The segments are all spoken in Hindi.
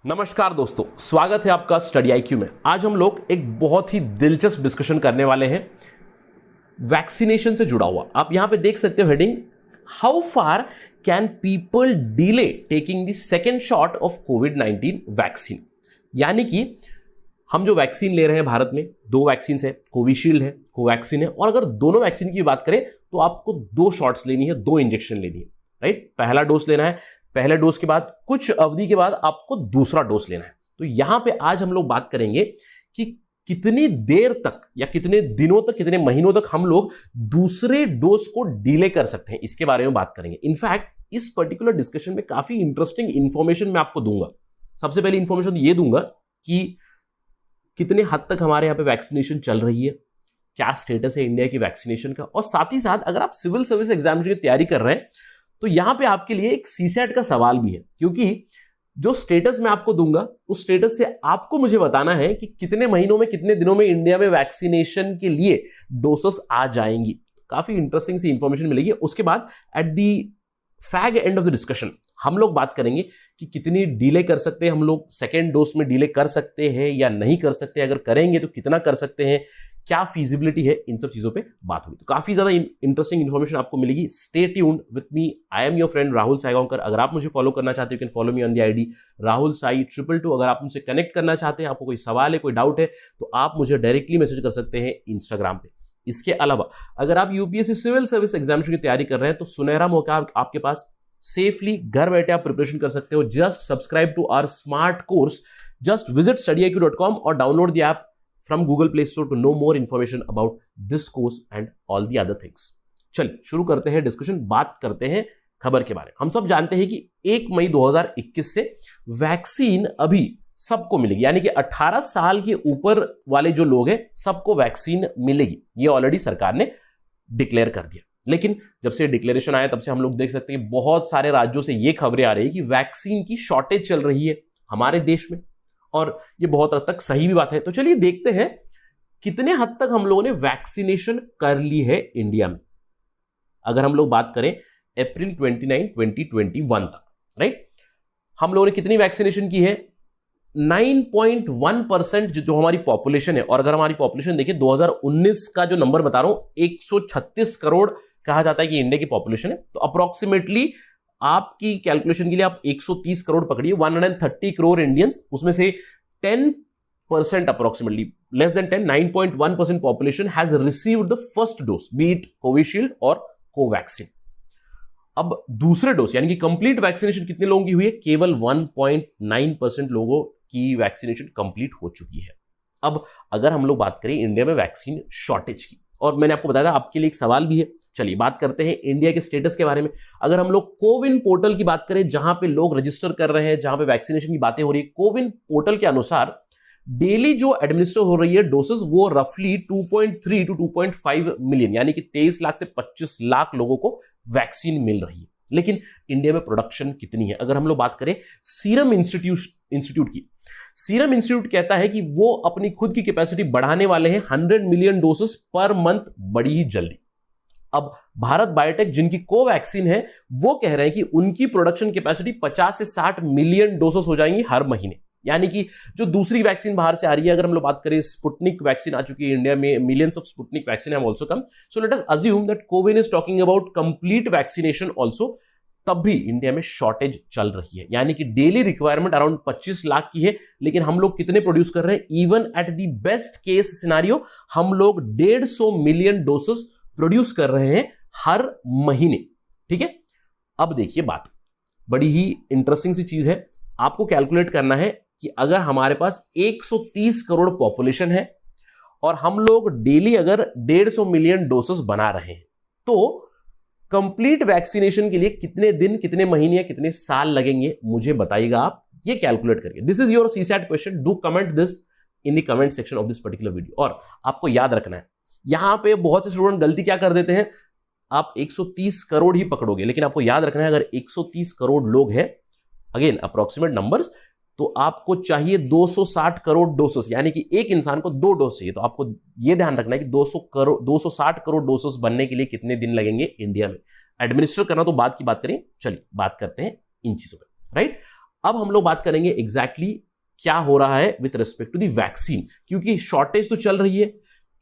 नमस्कार दोस्तों, स्वागत है आपका स्टडी आईक्यू में। आज हम लोग एक बहुत ही दिलचस्प डिस्कशन करने वाले हैं वैक्सीनेशन से जुड़ा हुआ। आप यहां पे देख सकते हो heading, how far can people delay taking the second shot of covid vaccine. यानी कि हम जो वैक्सीन ले रहे हैं भारत में, दो वैक्सीन है, कोविशील्ड है, कोवैक्सीन है। और अगर दोनों वैक्सीन की बात करें तो आपको दो शॉट्स लेनी है, दो इंजेक्शन लेनी है, राइट। पहला डोज लेना है, पहले डोज के बाद कुछ अवधि के बाद आपको दूसरा डोज लेना है। तो यहां पे आज हम लोग बात करेंगे कि कितनी देर तक या कितने दिनों तक, कितने महीनों तक हम लोग दूसरे डोज को डिले कर सकते हैं, इसके बारे में बात करेंगे। इनफैक्ट इस पर्टिकुलर डिस्कशन में काफी इंटरेस्टिंग इंफॉर्मेशन मैं आपको दूंगा। सबसे पहले इंफॉर्मेशन ये दूंगा कि कितने हद तक हमारे यहां पे वैक्सीनेशन चल रही है, क्या स्टेटस है इंडिया की वैक्सीनेशन का, और साथ ही साथ अगर आप सिविल सर्विस एग्जामिनेशन की तैयारी कर रहे हैं तो यहां पे आपके लिए एक सीसैट का सवाल भी है, क्योंकि जो स्टेटस मैं आपको दूंगा उस स्टेटस से आपको मुझे बताना है कि कितने महीनों में, कितने दिनों में इंडिया में वैक्सीनेशन के लिए डोसेस आ जाएंगी। काफी इंटरेस्टिंग सी इंफॉर्मेशन मिलेगी। उसके बाद at the fag end of the discussion हम लोग बात करेंगे कि कितनी डिले कर सकते हैं हम लोग, सेकेंड डोज में डिले कर सकते हैं या नहीं कर सकते, अगर करेंगे तो कितना कर सकते हैं, क्या फीजिबिलिटी है, इन सब चीजों पे बात होगी। तो काफी ज्यादा इंटरेस्टिंग इंफॉर्मेशन आपको मिलेगी। Stay tuned with me. I am your friend Rahul Saigaonkar. अगर आप मुझे फॉलो करना चाहते हो, you can follow me on the ID Rahul Sai 222। अगर आप मुझसे कनेक्ट करना चाहते हैं, आपको कोई सवाल है, कोई डाउट है, तो आप मुझे डायरेक्टली मैसेज कर सकते हैं इंस्टाग्राम पे। इसके अलावा अगर आप यूपीएससी सिविल सर्विस एग्जामिनेशन की तैयारी कर रहे हैं तो सुनहरा मौका आपके पास, सेफली घर बैठे आप प्रिपरेशन कर सकते हो। Just subscribe to our smart course, just visit studyIQ.com और download the app from Google Play Store to know more information about this course and all the other things। चलिए शुरू करते हैं डिस्कशन। बात करते हैं खबर के बारे में। हम सब जानते हैं कि 1 मई 2021 से वैक्सीन अभी सबको मिलेगी, यानी कि 18 साल के ऊपर वाले जो लोग हैं सबको वैक्सीन मिलेगी। ये ऑलरेडी सरकार ने डिक्लेयर कर दिया। लेकिन जब से डिक्लेरेशन आया तब से हम लोग देख सकते हैं बहुत सारे राज्यों से ये खबरें आ रही है कि वैक्सीन की शॉर्टेज चल रही है हमारे देश में, और ये बहुत हद तक सही भी बात है। तो चलिए देखते हैं कितने हद तक हम लोगों ने वैक्सीनेशन कर ली है इंडिया में। अगर हम लोग बात करें अप्रैल 29, 2021 तक, राइट, हम लोगों ने कितनी वैक्सीनेशन की है? 9.1% जो हमारी पॉपुलेशन है। और अगर हमारी पॉपुलेशन देखिए 2019 का जो नंबर बता रहा हूं, 136 करोड़ कहा जाता है कि इंडिया की पॉपुलेशन है। तो अप्रोक्सीमेटली आपकी कैलकुलेशन के लिए आप 130 करोड़ पकड़िए, 130 करोड़ इंडियंस, उसमें से 10% approximately, less than 10, 9.1% population has received the first dose, B it Covishield और कोवैक्सीन। अब दूसरे डोज यानी कि कंप्लीट वैक्सीनेशन कितने लोगों की हुई है? केवल 1.9% लोगों की वैक्सीनेशन कंप्लीट हो चुकी है। अब अगर हम लोग बात करें इंडिया में वैक्सीन शॉर्टेज की, और मैंने आपको बताया था आपके लिए एक सवाल भी है। चलिए बात करते हैं इंडिया के स्टेटस के बारे में। अगर हम लोग कोविन पोर्टल की बात करें, जहां पे लोग रजिस्टर कर रहे हैं, जहां पे वैक्सीनेशन की बातें हो रही है, कोविन पोर्टल के अनुसार डेली जो एडमिनिस्टर हो रही है डोसेस, वो रफली 2.3 टू 2.5 मिलियन, यानी कि 23 लाख से 25 लाख लोगों को वैक्सीन मिल रही है। लेकिन इंडिया में प्रोडक्शन कितनी है? अगर हम लोग बात करें सीरम इंस्टीट्यूट की, सीरम इंस्टीट्यूट कहता है कि वो अपनी खुद की कैपेसिटी बढ़ाने वाले हैं 100 मिलियन डोसेस पर मंथ, बड़ी ही जल्दी। अब भारत बायोटेक जिनकी कोवैक्सीन है, वो कह रहे हैं कि उनकी प्रोडक्शन कैपेसिटी 50 से 60 मिलियन डोसेस हो जाएंगी हर महीने। यानी कि जो दूसरी वैक्सीन बाहर से आ रही है, अगर हम लोग बात करें, स्पुतनिक वैक्सीन आ चुकी है इंडिया में, millions of Sputnik vaccine have also come. So let us assume that CoWIN is talking about complete vaccination also, तब भी इंडिया में शॉर्टेज चल रही है। यानी कि डेली रिक्वायरमेंट अराउंड 25 लाख की है, लेकिन हम लोग कितने प्रोड्यूस कर रहे हैं? Even at the best case scenario हम लोग 150 मिलियन डोसेस प्रोड्यूस कर रहे हैं हर महीने। ठीक है, अब देखिए बात बड़ी ही इंटरेस्टिंग सी चीज है। आपको कैलकुलेट करना है कि अगर हमारे पास 130 करोड़ पॉपुलेशन है और हम लोग डेली अगर 150 मिलियन डोसेस बना रहे हैं, तो कंप्लीट वैक्सीनेशन के लिए कितने दिन, कितने महीने या कितने साल लगेंगे, मुझे बताइएगा आप ये कैलकुलेट करके। This is your CSAT question. Do comment this in the comment section of this particular video. और आपको याद रखना है, यहां पे बहुत से स्टूडेंट गलती क्या कर देते हैं, आप 130 करोड़ ही पकड़ोगे, लेकिन आपको याद रखना है अगर 130 करोड़ लोग हैं, अगेन अप्रोक्सीमेट नंबर्स, तो आपको चाहिए 260 करोड़ डोसेस, यानी कि एक इंसान को 2 डोज चाहिए। तो आपको यह ध्यान रखना है कि 260 करोड़ डोसेस बनने के लिए कितने दिन लगेंगे इंडिया में। एडमिनिस्टर करना तो बात की बात करें, चलिए बात करते हैं इन चीजों पर, राइट। अब हम लोग बात करेंगे एग्जैक्टली क्या हो रहा है with respect to the vaccine, क्योंकि शॉर्टेज तो चल रही है।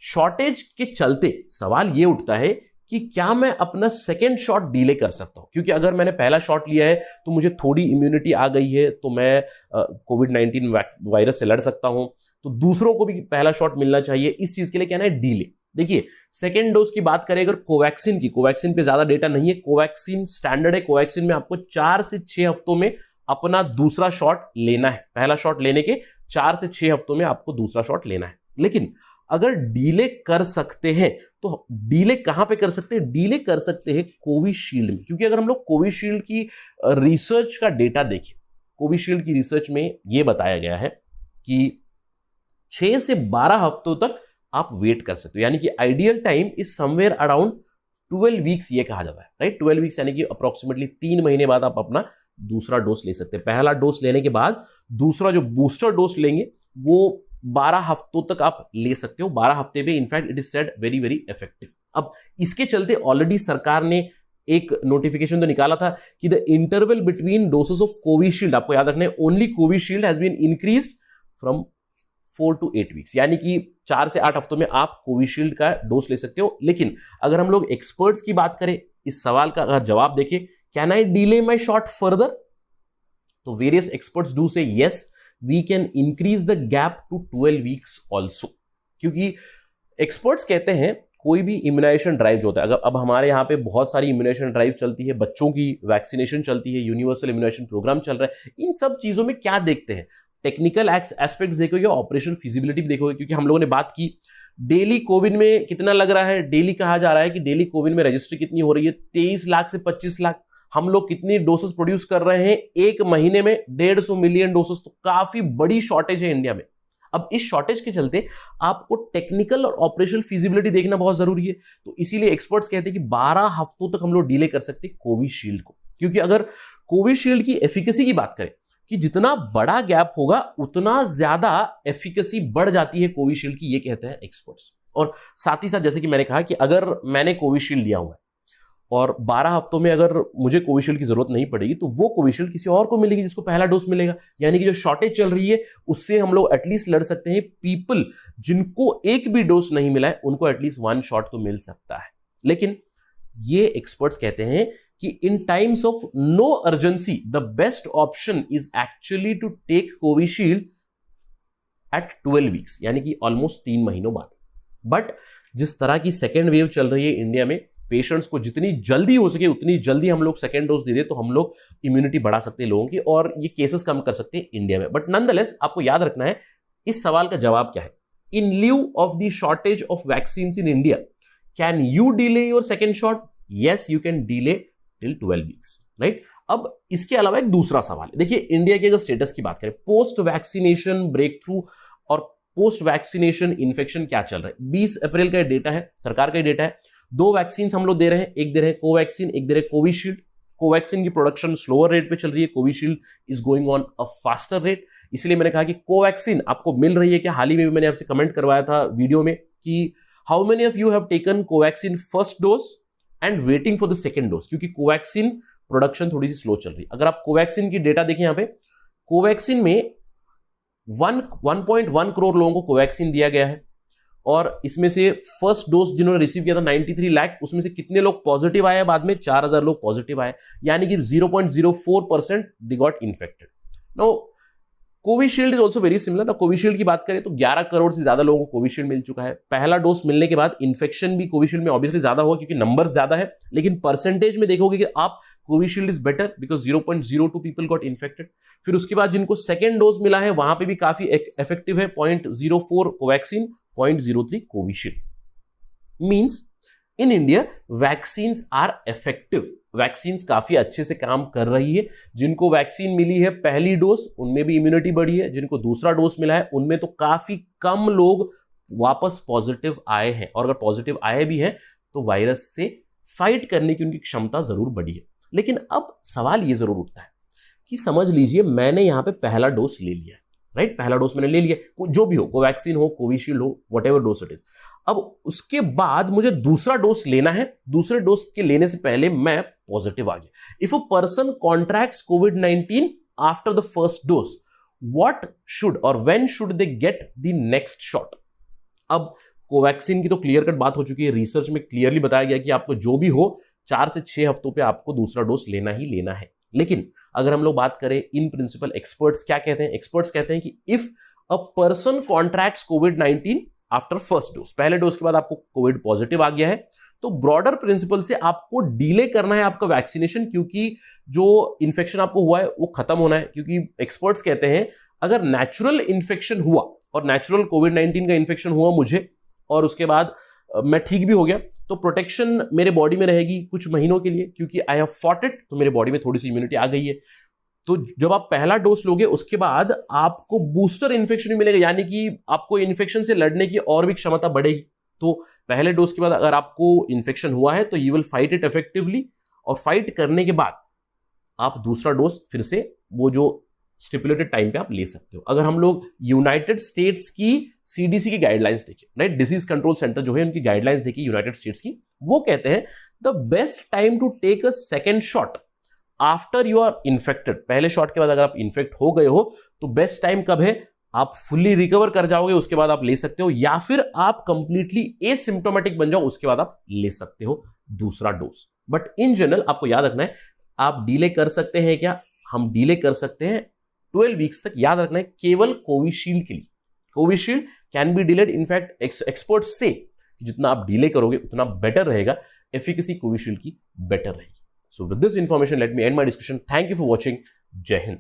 शॉर्टेज के चलते सवाल ये उठता है कि क्या मैं अपना सेकेंड शॉट डिले कर सकता हूं, क्योंकि अगर मैंने पहला शॉट लिया है तो मुझे थोड़ी इम्यूनिटी आ गई है तो मैं कोविड-19 वायरस से लड़ सकता हूं, तो दूसरों को भी पहला शॉट मिलना चाहिए। इस चीज के लिए कहना है डीले। देखिए सेकेंड डोज की बात करें अगर कोवैक्सीन पे ज्यादा डेटा नहीं है, कोवैक्सीन स्टैंडर्ड है, कोवैक्सीन में आपको 4 से 6 हफ्तों में अपना दूसरा शॉट लेना है। पहला शॉट लेने के 4 से 6 हफ्तों में आपको दूसरा शॉट लेना है। लेकिन अगर डीले कर सकते हैं तो डीले कहां पे कर सकते हैं? डीले कर सकते हैं कोविशील्ड में, क्योंकि अगर हम लोग कोविशील्ड की रिसर्च का डेटा देखें, कोविशील्ड की रिसर्च में यह बताया गया है कि 6 से 12 हफ्तों तक आप वेट कर सकते हो, यानी कि ideal time is somewhere around 12 weeks, ये कहा जाता है, राइट। 12 वीक्स यानी कि अप्रोक्सीमेटली 3 महीने बाद आप अपना दूसरा डोज ले सकते हैं। पहला डोज लेने के बाद दूसरा जो बूस्टर डोज लेंगे वो 12 हफ्तों तक आप ले सकते हो। 12 हफ्ते में in fact it is said very very effective. अब इसके चलते ऑलरेडी सरकार ने एक नोटिफिकेशन तो निकाला था कि the interval between doses of Covishield, आपको याद रखना है, only Covishield has been increased from 4 to 8 weeks, यानी कि 4 से 8 हफ्तों में आप कोविशील्ड का डोज ले सकते हो। लेकिन अगर हम लोग एक्सपर्ट्स की बात करें, इस सवाल का अगर जवाब देखें, can I delay my shot further, तो various experts do say yes we can increase the gap to 12 weeks also, क्योंकि एक्सपर्ट्स कहते हैं कोई भी इम्यूनाइजेशन ड्राइव जो होता है, अगर अब हमारे यहाँ पे बहुत सारी इम्यूनाइजेशन ड्राइव चलती है, बच्चों की वैक्सीनेशन चलती है, यूनिवर्सल इम्यूनाइजेशन प्रोग्राम चल रहा है, इन सब चीजों में क्या देखते हैं? टेक्निकल एस्पेक्ट्स देखोगे, ऑपरेशन फिजिबिलिटी भी देखोगे, क्योंकि हम लोगों ने बात की डेली कोविड में कितना लग रहा है, डेली कहा जा रहा है कि डेली कोविड में रजिस्ट्री कितनी हो रही है, 23 लाख से 25 लाख। हम लोग कितनी डोसेस प्रोड्यूस कर रहे हैं एक महीने में? 150 मिलियन डोसेस, तो काफी बड़ी शॉर्टेज है इंडिया में। अब इस शॉर्टेज के चलते आपको टेक्निकल और ऑपरेशनल फिजिबिलिटी देखना बहुत जरूरी है, तो इसीलिए एक्सपर्ट्स कहते हैं कि 12 हफ्तों तक हम लोग डिले कर सकते हैं कोविशील्ड को, क्योंकि अगर कोविशील्ड की एफिकेसी की बात करें कि जितना बड़ा गैप होगा उतना ज्यादा एफिकेसी बढ़ जाती है कोविशील्ड की, ये कहते हैं एक्सपर्ट्स। और साथ ही साथ जैसे कि मैंने कहा कि अगर मैंने कोविशील्ड लिया हुआ है और 12 हफ्तों में अगर मुझे कोविशील्ड की जरूरत नहीं पड़ेगी तो वो कोविशील्ड किसी और को मिलेगी जिसको पहला डोज मिलेगा, यानी कि जो शॉर्टेज चल रही है उससे हम लोग एटलीस्ट लड़ सकते हैं। पीपल जिनको एक भी डोज नहीं मिला है उनको एटलीस्ट 1 शॉट तो मिल सकता है। लेकिन ये एक्सपर्ट्स कहते हैं कि in times of no urgency the best option is actually to take Covishield at 12 weeks, यानी कि ऑलमोस्ट 3 महीनों बाद। बट जिस तरह की सेकेंड वेव चल रही है इंडिया में, पेशेंट्स को जितनी जल्दी हो सके उतनी जल्दी हम लोग सेकेंड डोज दे दे तो हम लोग इम्यूनिटी बढ़ा सकते हैं लोगों की और ये केसेस कम कर सकते हैं इंडिया में। बट नॉनदलेस आपको याद रखना है इस सवाल का जवाब क्या है। In lieu of the shortage of vaccine in India, can you delay your second shot? Yes, you can delay till 12 weeks, right. अब इसके अलावा एक दूसरा सवाल है, देखिए इंडिया के अगर स्टेटस की बात करें, पोस्ट वैक्सीनेशन ब्रेक थ्रू और पोस्ट वैक्सीनेशन इन्फेक्शन क्या चल रहा है। 20 अप्रैल का डेटा है, सरकार का डेटा है। 2 वैक्सीन हम लोग दे रहे हैं, एक दे रहे हैं कोवैक्सीन, एक दे रहे हैं कोविशील्ड। कोवैक्सीन की प्रोडक्शन स्लोअर रेट पे चल रही है, Covishield is going on a faster rate. इसलिए मैंने कहा कि कोवैक्सीन आपको मिल रही है क्या। हाल ही में भी मैंने आपसे कमेंट करवाया था वीडियो में कि how many of you have taken Covaxin first dose and waiting for the second dose, क्योंकि कोवैक्सीन प्रोडक्शन थोड़ी सी स्लो चल रही है। अगर आप कोवैक्सीन की डेटा देखें, यहां पे कोवैक्सीन में 1.1 करोड़ लोगों को कोवैक्सीन दिया गया है और इसमें से फर्स्ट डोज जिन्होंने रिसीव किया था 93 लाख, उसमें से कितने लोग पॉजिटिव आए? बाद में 4000 लोग पॉजिटिव आए, यानी कि 0.04% they got infected. No Covishield is also very similar. Covishield की बात करें तो 11 करोड़ से ज्यादा लोगों को कोविशील्ड मिल चुका है। पहला डोज मिलने के बाद इन्फेक्शन भी कोविशील्ड में ऑब्वियसली ज्यादा होगा क्योंकि नंबर ज्यादा है, लेकिन परसेंटेज में देखोगे कि आप Covishield is better because 0.02 people got infected. फिर उसके बाद जिनको सेकेंड डोज मिला है वहां पे भी काफी इफेक्टिव है, 0.04 Covaxin, 0.03 Covishield. Means in India vaccines are effective, vaccines काफी अच्छे से काम कर रही है। जिनको वैक्सीन मिली है पहली डोज उनमें भी इम्यूनिटी बढ़ी है, जिनको दूसरा डोज मिला है उनमें तो काफी कम लोग वापस पॉजिटिव आए हैं, और अगर पॉजिटिव आए भी हैं तो वायरस से फाइट करने की उनकी क्षमता जरूर बढ़ी है। लेकिन अब सवाल ये जरूर उठता है कि समझ लीजिए मैंने यहां पे पहला डोज ले लिया, राइट, पहला डोज मैंने ले लिया, जो भी हो, कोवैक्सीन हो, कोविशील्ड हो, व्हाटएवर डोज इट इज। अब उसके बाद मुझे दूसरा डोज लेना है, दूसरे डोज के लेने से पहले मैं पॉजिटिव आ गया। If a person contracts covid after the first dose, what should or when should they get the next shot? अब कोवैक्सीन की तो क्लियर कट बात हो चुकी है, रिसर्च में क्लियरली बताया गया कि आपको जो भी हो 4 से 6 हफ्तों पे आपको दूसरा डोज लेना ही लेना है। लेकिन अगर हम लोग बात करें इन प्रिंसिपल, एक्सपर्ट्स क्या कहते हैं? एक्सपर्ट्स कहते हैं कि if a person contracts covid after first dose, पहले डोज के बाद आपको कोविड पॉजिटिव आ गया है, तो ब्रॉडर प्रिंसिपल से आपको डिले करना है आपका वैक्सीनेशन, क्योंकि जो इन्फेक्शन आपको हुआ है वो खत्म होना है। क्योंकि एक्सपर्ट्स कहते हैं अगर नेचुरल इन्फेक्शन हुआ और नेचुरल कोविड-19 का इन्फेक्शन हुआ मुझे और उसके बाद मैं ठीक भी हो गया, तो प्रोटेक्शन मेरे बॉडी में रहेगी कुछ महीनों के लिए, क्योंकि आई हैव फॉट इट, तो मेरे बॉडी में थोड़ी सी इम्यूनिटी आ गई है। तो जब आप पहला डोज लोगे उसके बाद आपको बूस्टर इन्फेक्शन भी मिलेगा, यानी कि आपको इन्फेक्शन से लड़ने की और भी क्षमता बढ़ेगी। तो पहले डोज के बाद अगर आपको इन्फेक्शन हुआ है तो you will fight it effectively, और फाइट करने के बाद आप दूसरा डोज फिर से वो जो स्टिपुलेटेड टाइम पे आप ले सकते हो। अगर हम लोग यूनाइटेड स्टेट्स की सीडीसी की गाइडलाइंस देखें, राइट, डिजीज कंट्रोल सेंटर जो है उनकी गाइडलाइंस देखी यूनाइटेड स्टेट्स की, वो कहते हैं the best time to take a second shot after you are infected. पहले शॉट के बाद अगर आप इन्फेक्ट हो गए हो तो बेस्ट टाइम कब है? आप फुल्ली रिकवर कर जाओगे उसके बाद आप ले सकते हो, या फिर आप कंप्लीटली एसिम्प्टोमेटिक बन जाओ उसके बाद आप ले सकते हो दूसरा डोज। बट इन जनरल आपको याद रखना है, आप डिले कर सकते हैं क्या? हम डिले कर सकते हैं 12 वीक्स तक। याद रखना है केवल कोविशील्ड के लिए। Covishield can be delayed, in fact experts से जितना आप डिले करोगे उतना बेटर रहेगा, एफिकेसी कोविशील्ड की बेटर रहेगी। So with this information, let me end my discussion. Thank you for watching. Jai Hind.